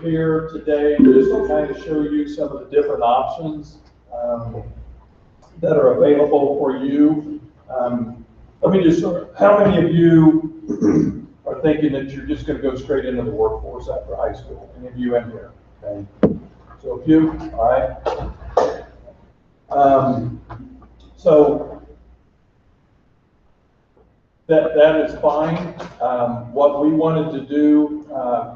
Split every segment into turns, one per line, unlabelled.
here today just to kind of show you some of the different options that are available for you. Let me just, how many of you are thinking that you're just going to go straight into the workforce after high school? Any of you in here? Okay. So a few, all right. So that is fine. What we wanted to do,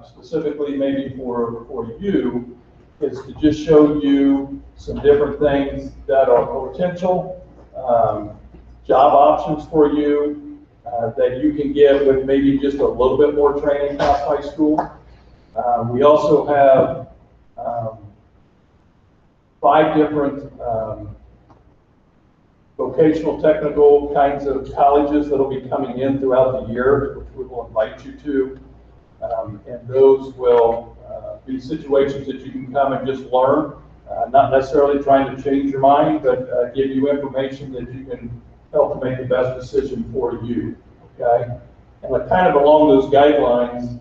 specifically maybe for you, is to just show you some different things that are potential job options for you that you can get with maybe just a little bit more training past high school. We also have 5 different vocational technical kinds of colleges that will be coming in throughout the year, which we will invite you to. And those will be situations that you can come and just learn, not necessarily trying to change your mind, but give you information that you can help to make the best decision for you, okay? And kind of along those guidelines,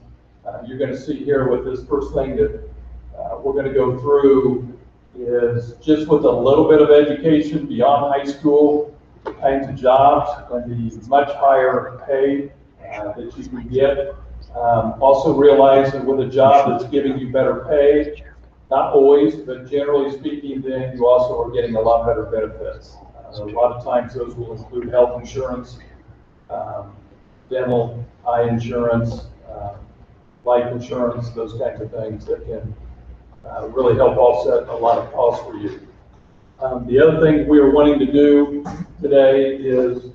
you're going to see here with this first thing that we're going to go through is just with a little bit of education beyond high school, the kinds of jobs and the much higher pay that you can get. Also realize that with a job that's giving you better pay, not always, but generally speaking, then you also are getting a lot better benefits. A lot of times those will include health insurance, dental, eye insurance, life insurance, those kinds of things that can really help offset a lot of costs for you. The other thing we are wanting to do today is,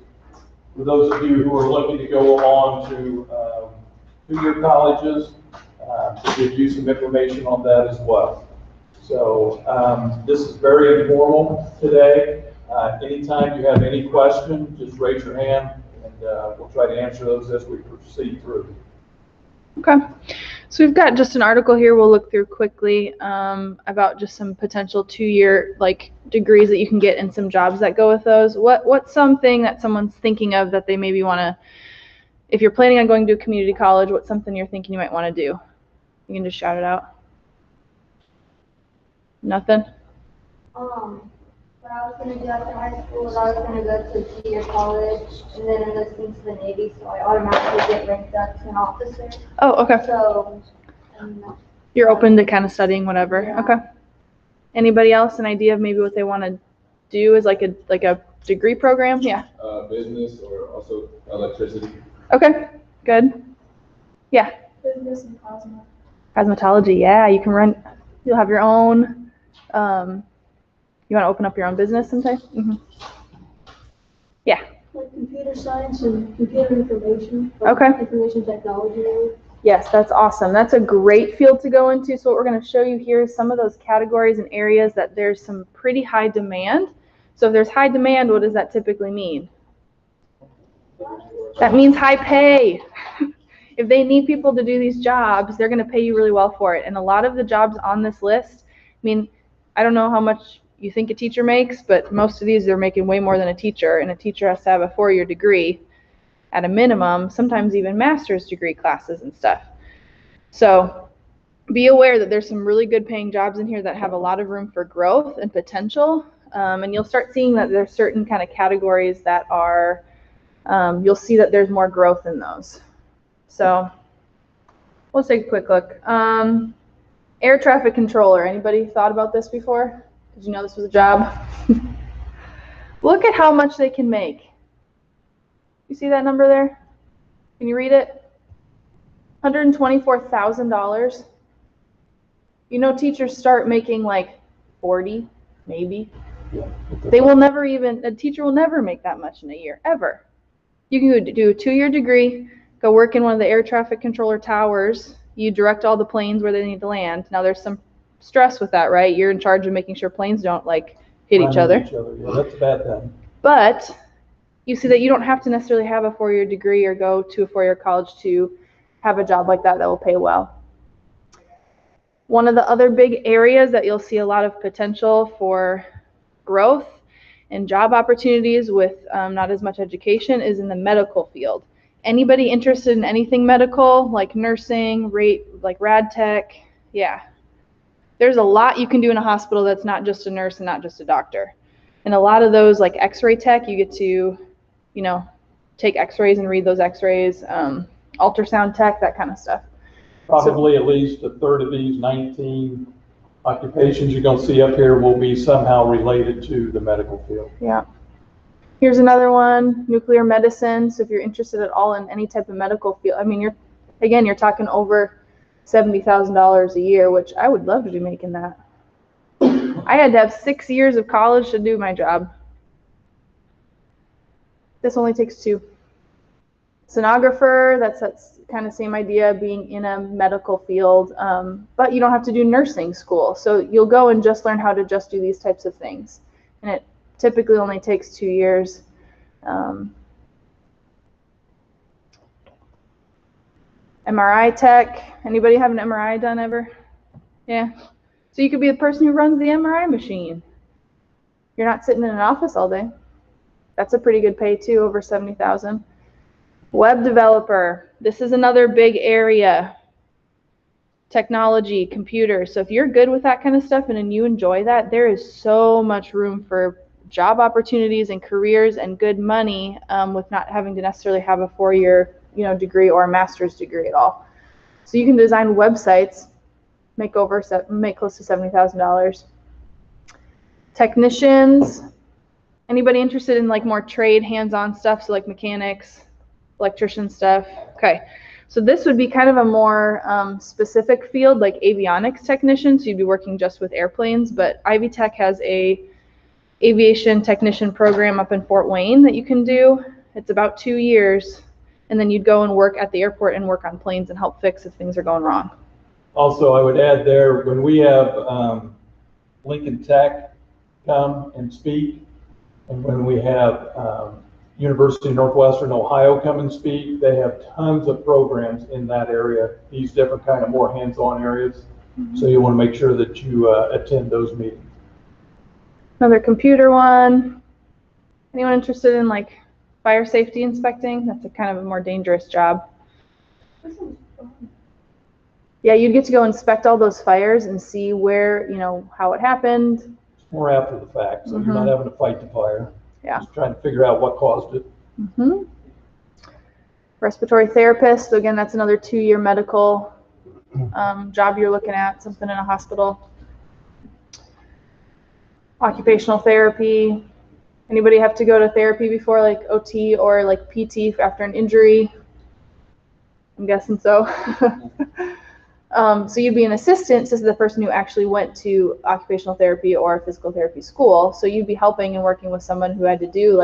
for those of you who are looking to go on to two-year colleges, to give you some information on that as well. So this is very informal today. Anytime you have any question, just raise your hand and we'll try to answer those as we proceed through.
Okay, so we've got just an article here we'll look through quickly about just some potential 2-year degrees that you can get and some jobs that go with those. What's something that someone's thinking of that they maybe want to, if you're planning on going to a community college, what's something you're thinking you might want to do? You can just shout it out. Nothing?
What I was going to do after high school is I was going to go to a 2-year college and then enlisting to the Navy, so I automatically get ranked up to an officer.
Oh, okay.
So
you're open to kind of studying whatever.
Yeah.
Okay. Anybody else an idea of maybe what they want to do as like a degree program? Yeah.
Business or also electricity.
Okay. Good. Yeah.
business and cosmo.
Cosmetology. Yeah, you can run. You'll have your own. You want to open up your own business sometime? Mm-hmm. Yeah.
Like computer science and computer information.
Okay.
Information technology.
Yes, that's awesome. That's a great field to go into. So what we're going to show you here is some of those categories and areas that there's some pretty high demand. So if there's high demand, what does that typically mean? That means high pay. If they need people to do these jobs, they're going to pay you really well for it. And a lot of the jobs on this list, I mean, I don't know how much you think a teacher makes, but most of these are making way more than a teacher, and a teacher has to have a 4-year degree at a minimum, sometimes even master's degree classes and stuff. So be aware that there's some really good paying jobs in here that have a lot of room for growth and potential, and you'll start seeing that there's certain kind of categories that are, you'll see that there's more growth in those. So let's take a quick look. Air traffic controller. Anybody thought about this before? Did you know this was a job? Look at how much they can make. You see that number there? Can you read it? $124,000. You know, teachers start making like 40, maybe. They will never even, a teacher will never make that much in a year, ever. You can do a 2-year degree, go work in one of the air traffic controller towers. You direct all the planes where they need to land. Now there's some stress with that, right? You're in charge of making sure planes don't like hit each other.
Yeah, that's a bad thing.
But you see that you don't have to necessarily have a 4-year degree or go to a 4-year college to have a job like that that will pay well. One of the other big areas that you'll see a lot of potential for growth and job opportunities with not as much education is in the medical field. Anybody interested in anything medical, like nursing, like rad tech, Yeah. There's a lot you can do in a hospital that's not just a nurse and not just a doctor. And a lot of those, like x-ray tech, you get to, you know, take x-rays and read those x-rays, ultrasound tech, that kind of stuff.
Probably at least a third of these 19 occupations you're going to see up here will be somehow related to the medical field.
Yeah. Here's another one, nuclear medicine. So if you're interested at all in any type of medical field, I mean, you're talking over $70,000 a year, which I would love to be making that. I had to have 6 years of college to do my job. This only takes 2. Sonographer, that's kind of same idea, being in a medical field, but you don't have to do nursing school. So you'll go and just learn how to just do these types of things. And it typically only takes 2 years. MRI tech, anybody have an MRI done ever? Yeah. So you could be the person who runs the MRI machine. You're not sitting in an office all day. That's a pretty good pay too, over 70,000. Web developer, this is another big area. Technology, computers. So if you're good with that kind of stuff and you enjoy that, there is so much room for job opportunities and careers and good money with not having to necessarily have a 4-year, degree or a master's degree at all. So you can design websites, make close to $70,000. Technicians, anybody interested in like more trade, hands-on stuff, so like mechanics, electrician stuff? Okay, so this would be kind of a more specific field, like avionics technician, so you'd be working just with airplanes, but Ivy Tech has a aviation technician program up in Fort Wayne that you can do. It's about 2 years, and then you'd go and work at the airport and work on planes and help fix if things are going wrong.
Also, I would add there, when we have Lincoln Tech come and speak, and when we have University of Northwestern Ohio come and speak, they have tons of programs in that area, these different kind of more hands-on areas. Mm-hmm. So you want to make sure that you attend those meetings.
Another computer one. Anyone interested in like fire safety inspecting? That's a kind of a more dangerous job. Yeah, you'd get to go inspect all those fires and see where, how it happened.
It's more after the fact, so you're not having to fight the fire.
Yeah.
Just trying to figure out what caused it.
Mm-hmm. Respiratory therapist. So again, that's another 2-year medical job you're looking at, something in a hospital. Occupational therapy. Anybody have to go to therapy before, like OT or like PT after an injury? I'm guessing so. So you'd be an assistant to the person who actually went to occupational therapy or physical therapy school. So you'd be helping and working with someone who had to do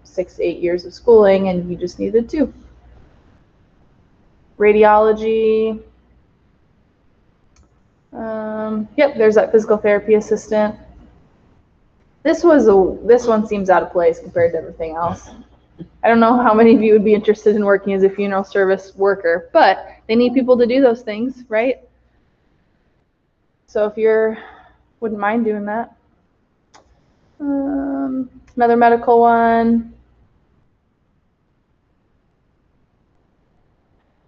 6 to 8 years of schooling, and you just needed 2. Radiology. Yep, there's that physical therapy assistant. This one seems out of place compared to everything else. I don't know how many of you would be interested in working as a funeral service worker, but they need people to do those things, right? So if you wouldn't mind doing that. Another medical one.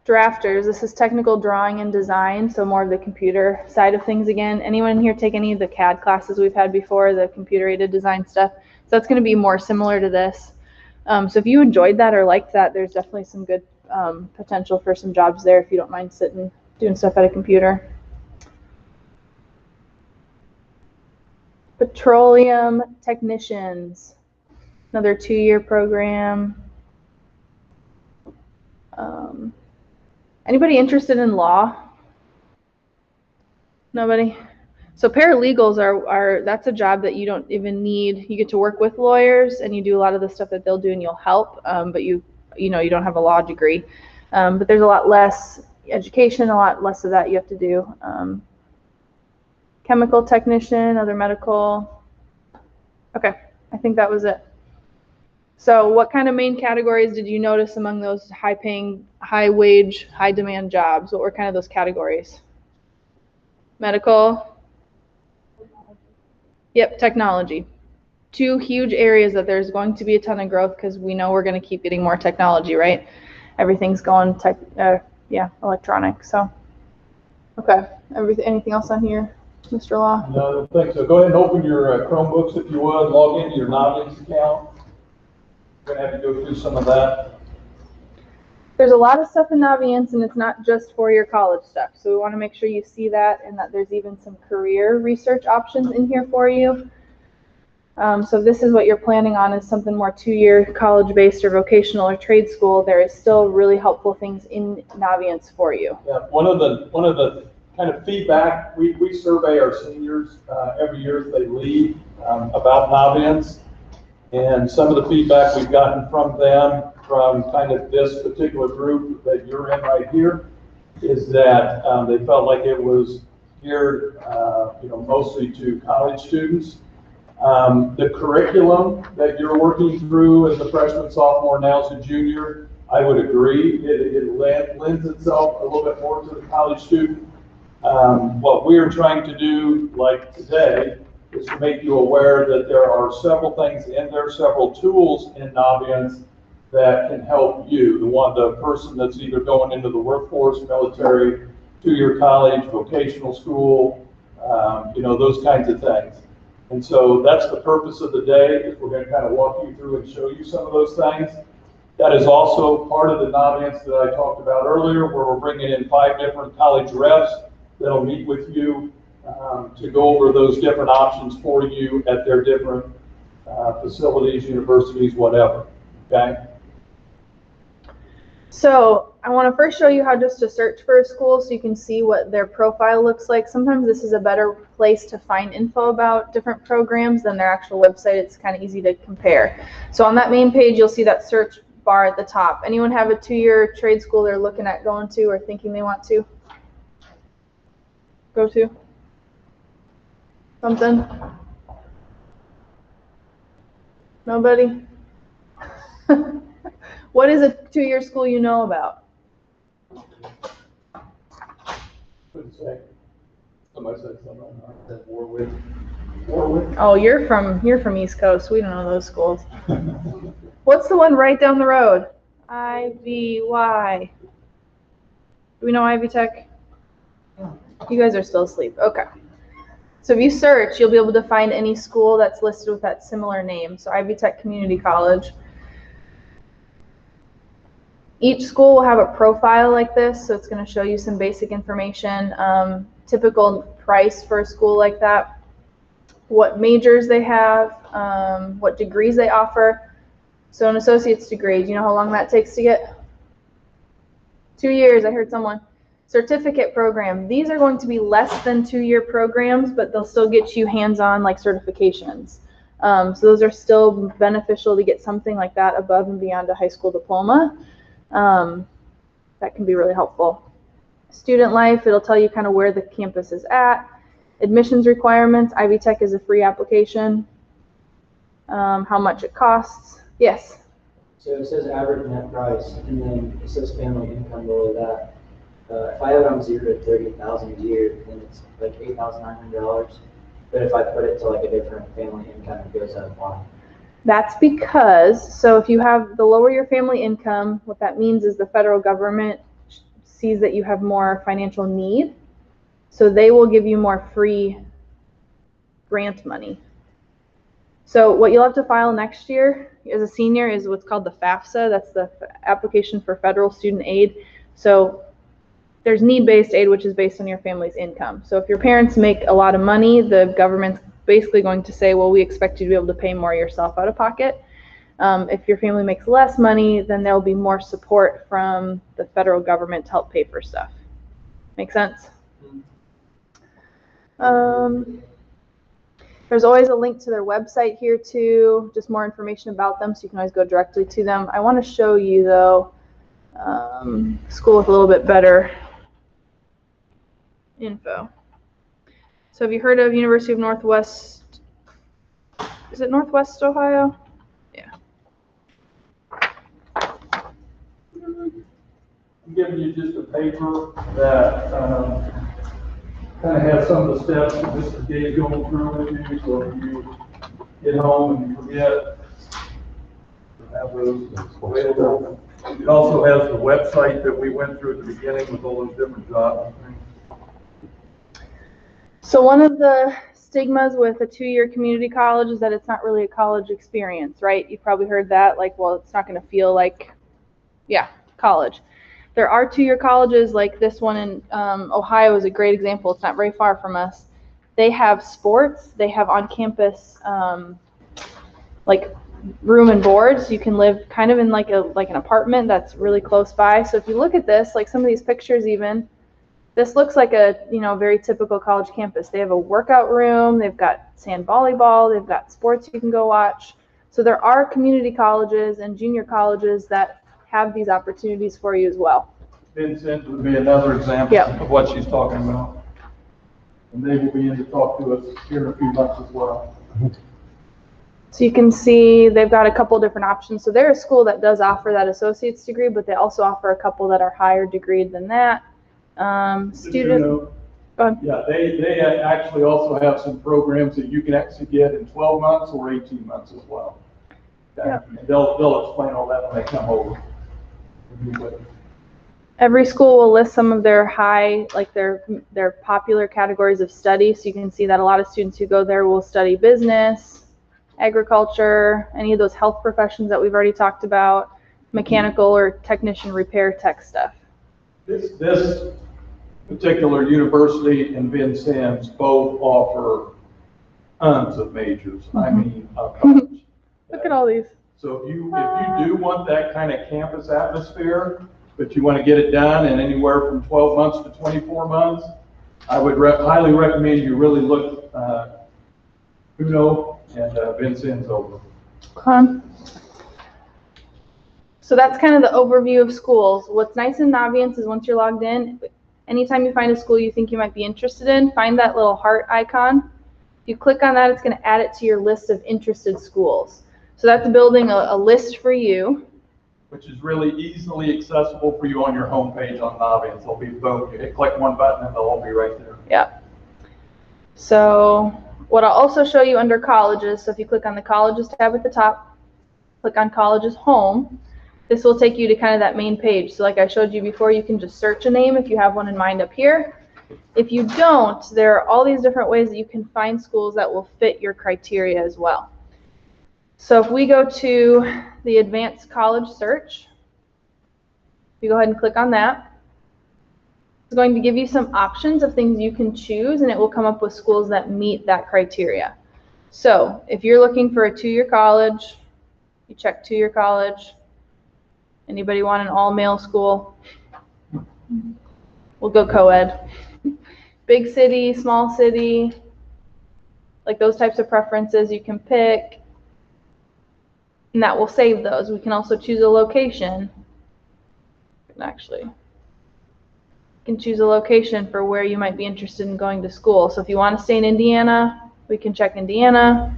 Drafters. This is technical drawing and design, so more of the computer side of things again. Anyone here take any of the CAD classes we've had before, the computer-aided design stuff? So that's going to be more similar to this. So if you enjoyed that or liked that, there's definitely some good potential for some jobs there if you don't mind sitting doing stuff at a computer. Petroleum technicians, another 2-year program. Anybody interested in law? Nobody? So paralegals that's a job that you don't even need. You get to work with lawyers and you do a lot of the stuff that they'll do and you'll help, but you don't have a law degree. But there's a lot less education, a lot less of that you have to do. Chemical technician, other medical. Okay, I think that was it. So what kind of main categories did you notice among those high-paying, high-wage, high-demand jobs? What were kind of those categories? Medical. Yep, technology. 2 huge areas that there's going to be a ton of growth because we know we're going to keep getting more technology, right? Everything's going electronic. So Okay, anything else on here, Mr. Law?
No, I don't think so. Go ahead and open your Chromebooks if you would, log into your Naviance account. We're gonna have to go through some of that.
There's a lot of stuff in Naviance, and it's not just for your college stuff. So we want to make sure you see that, and that there's even some career research options in here for you. So if this is what you're planning on, is something more 2-year college-based or vocational or trade school, there is still really helpful things in Naviance for you.
Yeah, one of the kind of feedback, we survey our seniors every year as they leave about Naviance. And some of the feedback we've gotten from them, from kind of this particular group that you're in right here, is that they felt like it was geared, mostly to college students. The curriculum that you're working through as a freshman, sophomore, now as a junior, I would agree. It lends itself a little bit more to the college student. What we're trying to do, like today, is to make you aware that there are several things in there, several tools in Naviance that can help you. The person that's either going into the workforce, military, 2-year college, vocational school, those kinds of things. And so that's the purpose of the day, is we're going to kind of walk you through and show you some of those things. That is also part of the Naviance that I talked about earlier, where we're bringing in 5 different college reps that'll meet with you to go over those different options for you at their different facilities, universities, whatever, okay?
So I want to first show you how just to search for a school so you can see what their profile looks like. Sometimes this is a better place to find info about different programs than their actual website. It's kind of easy to compare. So on that main page, you'll see that search bar at the top. Anyone have a 2-year trade school they're looking at going to or thinking they want to go to? Something? Nobody? What is a 2-year school you know about?
Couldn't say. Somebody said something like that. Warwick.
Oh, you're from East Coast. We don't know those schools. What's the one right down the road? IVY. Do we know Ivy Tech? You guys are still asleep. Okay. So if you search, you'll be able to find any school that's listed with that similar name. So Ivy Tech Community College. Each school will have a profile like this, so it's going to show you some basic information, typical price for a school like that, what majors they have, what degrees they offer. So an associate's degree, do you know how long that takes to get? 2 years, I heard someone. Certificate program, these are going to be less than 2-year programs, but they'll still get you hands-on like certifications. So those are still beneficial to get something like that above and beyond a high school diploma. That can be really helpful. Student life, it'll tell you kind of where the campus is at. Admissions requirements, Ivy Tech is a free application. How much it costs. Yes?
So it says average net price, and then it says family income below that. If I have it on 0 to 30,000 a year, then it's like $8,900. But if I put it to like a different family income, it goes up one.
That's because, so if you have the lower your family income, what that means is the federal government sees that you have more financial need, so they will give you more free grant money. So what you'll have to file next year as a senior is what's called the FAFSA. That's the application for federal student aid. So there's need-based aid, which is based on your family's income. So if your parents make a lot of money, the government's basically going to say, well, we expect you to be able to pay more yourself out of pocket. If your family makes less money, then there'll be more support from the federal government to help pay for stuff. Make sense? There's always a link to their website here too, just more information about them, so you can always go directly to them. I want to show you though, school with a little bit better info. So have you heard of University of Northwest, is it Northwest Ohio? Yeah.
I'm giving you just a paper that kind of has some of the steps that Mr. Gay is going through with you, so if you get home and you forget, you'll have those available. It also has the website that we went through at the beginning with all those different jobs and things.
So one of the stigmas with a 2-year community college is that it's not really a college experience, right? You've probably heard that, like, well, it's not going to feel like, college. There are 2-year colleges, like this one in Ohio is a great example. It's not very far from us. They have sports. They have on-campus, like, room and boards. You can live kind of in like an apartment that's really close by. So if you look at this, like some of these pictures even, this looks like a, very typical college campus. They have a workout room, they've got sand volleyball, they've got sports you can go watch. So there are community colleges and junior colleges that have these opportunities for you as well.
Vincent would be another example
Yep.
of what she's talking about. And they will be in to talk to us here in a few months as well.
So you can see they've got a couple different options. So they're a school that does offer that associate's degree, but they also offer a couple that are higher degree than that. Student, go ahead.
Yeah, they actually also have some programs that you can actually get in 12 months or 18 months as well. Okay?
Yep.
And they'll explain all that when they come over.
Every school will list some of their their popular categories of study. So you can see that a lot of students who go there will study business, agriculture, any of those health professions that we've already talked about, mechanical or technician repair tech stuff.
This particular university and Vincennes both offer tons of majors. I mean, a bunch.
Look at all these.
So if you do want that kind of campus atmosphere, but you want to get it done in anywhere from 12 months to 24 months, I would highly recommend you really look Uno and Vincennes over.
Okay. So that's kind of the overview of schools. What's nice in Naviance is once you're logged in, anytime you find a school you think you might be interested in, find that little heart icon. If you click on that, it's going to add it to your list of interested schools. So that's building a list for you.
Which is really easily accessible for you on your homepage on Naviance. They'll be both. You click one button and they'll all be right there.
Yeah. So what I'll also show you under colleges, so if you click on the colleges tab at the top, click on colleges home, this will take you to kind of that main page. So like I showed you before, you can just search a name if you have one in mind up here. If you don't, there are all these different ways that you can find schools that will fit your criteria as well. So if we go to the advanced college search, you go ahead and click on that. It's going to give you some options of things you can choose, and it will come up with schools that meet that criteria. So if you're looking for a 2-year college, you check 2-year college. Anybody want an all-male school? We'll go co-ed. Big city, small city, like those types of preferences you can pick. And that will save those. We can also choose a location. Actually, you can choose a location for where you might be interested in going to school. So if you want to stay in Indiana, we can check Indiana.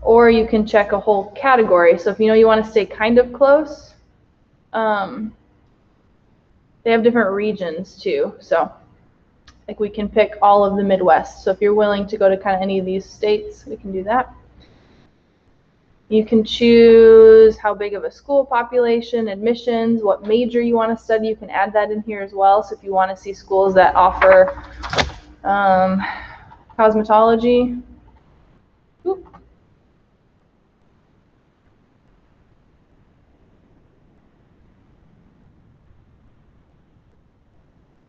Or you can check a whole category. So if you know you want to stay kind of close, they have different regions too. So like we can pick all of the Midwest. So if you're willing to go to kind of any of these states, we can do that. You can choose how big of a school population, admissions, what major you want to study. You can add that in here as well. So if you want to see schools that offer cosmetology,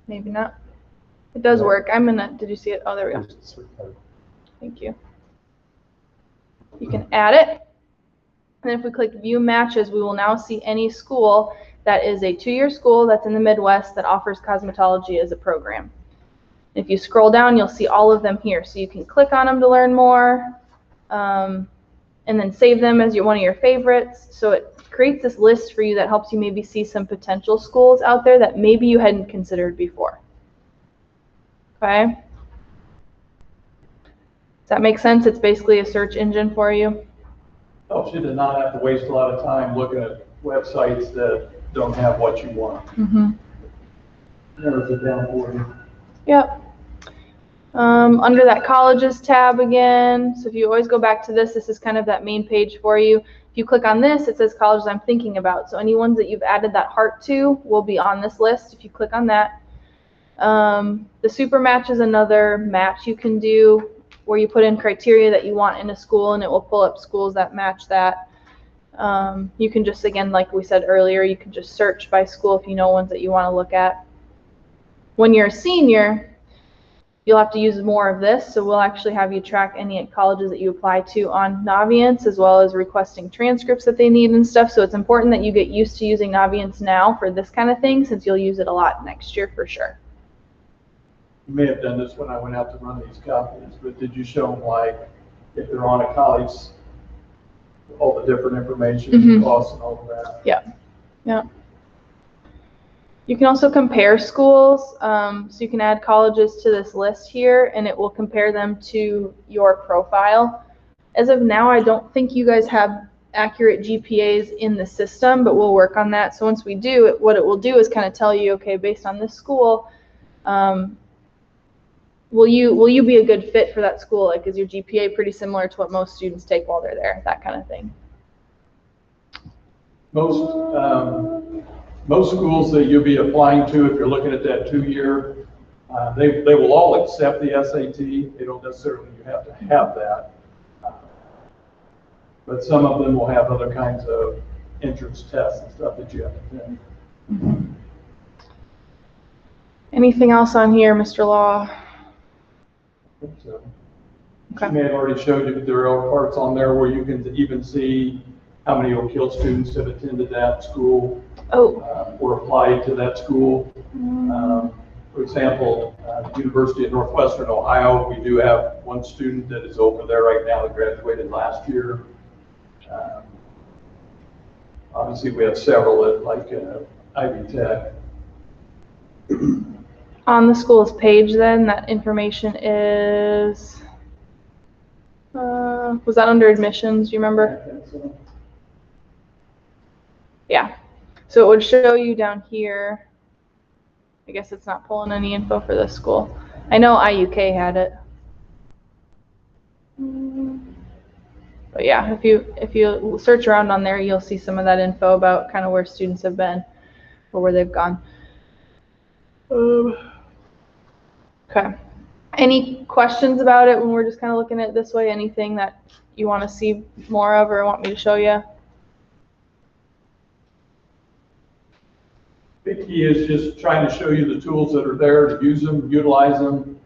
maybe not. It does work. Did you see it? Oh, there we go. Thank you. You can add it. And if we click View Matches, we will now see any school that is a 2-year school that's in the Midwest that offers cosmetology as a program. If you scroll down, you'll see all of them here. So you can click on them to learn more, and then save them as one of your favorites. So it creates this list for you that helps you maybe see some potential schools out there that maybe you hadn't considered before. Okay? Does that make sense? It's basically a search engine for you.
Helps you to not have to waste a lot of time looking at websites that don't have what you want.
Mm-hmm.
There's it down for you.
Yep. Under that colleges tab again, so if you always go back to this, this is kind of that main page for you. If you click on this, it says colleges I'm thinking about. So any ones that you've added that heart to will be on this list if you click on that. The super match is another match you can do where you put in criteria that you want in a school and it will pull up schools that match that. You can just, again, like we said earlier, you can just search by school if you know ones that you want to look at. When you're a senior, you'll have to use more of this, so we'll actually have you track any colleges that you apply to on Naviance, as well as requesting transcripts that they need and stuff. So it's important that you get used to using Naviance now for this kind of thing, since you'll use it a lot next year for sure.
You may have done this when I went out to run these copies, but did you show them, like, if they're on a college, all the different information, costs and all of that?
Yeah. Yeah. You can also compare schools, so you can add colleges to this list here, and it will compare them to your profile. As of now, I don't think you guys have accurate GPAs in the system, but we'll work on that. So once we do, what it will do is kind of tell you, okay, based on this school, will you be a good fit for that school? Like, is your GPA pretty similar to what most students take while they're there? That kind of thing.
Most schools that you'll be applying to, if you're looking at that 2-year, they will all accept the SAT. They don't necessarily have to have that. But some of them will have other kinds of entrance tests and stuff that you have to do.
Mm-hmm. Anything else on here, Mr. Law?
So,
Okay.
I may have already showed you that there are parts on there where you can even see how many Oak Hill students have attended that school or applied to that school. For example, the University of Northwestern Ohio, we do have one student that is over there right now that graduated last year. Obviously, we have several at Ivy Tech.
On the school's page, then, that information is, was that under admissions, do you remember?
So,
Yeah. So it would show you down here. I guess it's not pulling any info for this school. I know IUK had it. But yeah, if you search around on there, you'll see some of that info about kind of where students have been or where they've gone. Okay. Any questions about it when we're just kind of looking at it this way? Anything that you want to see more of or want me to show you?
Big key is just trying to show you the tools that are there to use them, utilize them.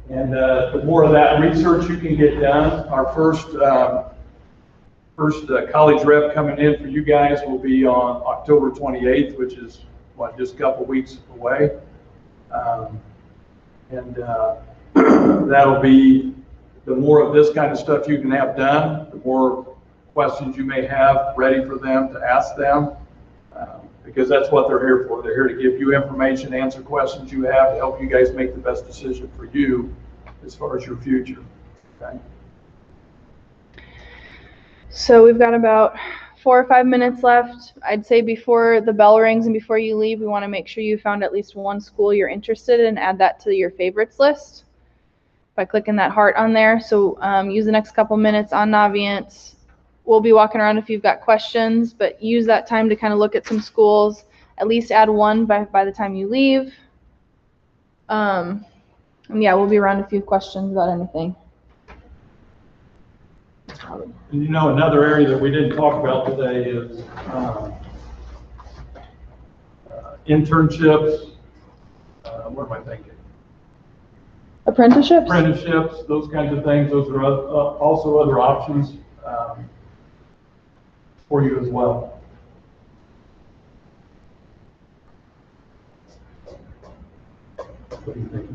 And the more of that research you can get done, our first college rep coming in for you guys will be on October 28th, which is, just a couple weeks away. That'll be, the more of this kind of stuff you can have done, the more questions you may have ready for them to ask them. Because that's what they're here for. They're here to give you information, answer questions you have, to help you guys make the best decision for you as far as your future. Okay?
So we've got about 4 or 5 minutes left. I'd say before the bell rings and before you leave, we want to make sure you found at least one school you're interested in and add that to your favorites list by clicking that heart on there. So use the next couple minutes on Naviance. We'll be walking around if you've got questions, but use that time to kind of look at some schools. At least add one by the time you leave. And yeah, we'll be around a few questions about anything.
And another area that we didn't talk about today is internships. What am I thinking?
Apprenticeships?
Apprenticeships, those kinds of things. Those are also other options for you as well. What do you think?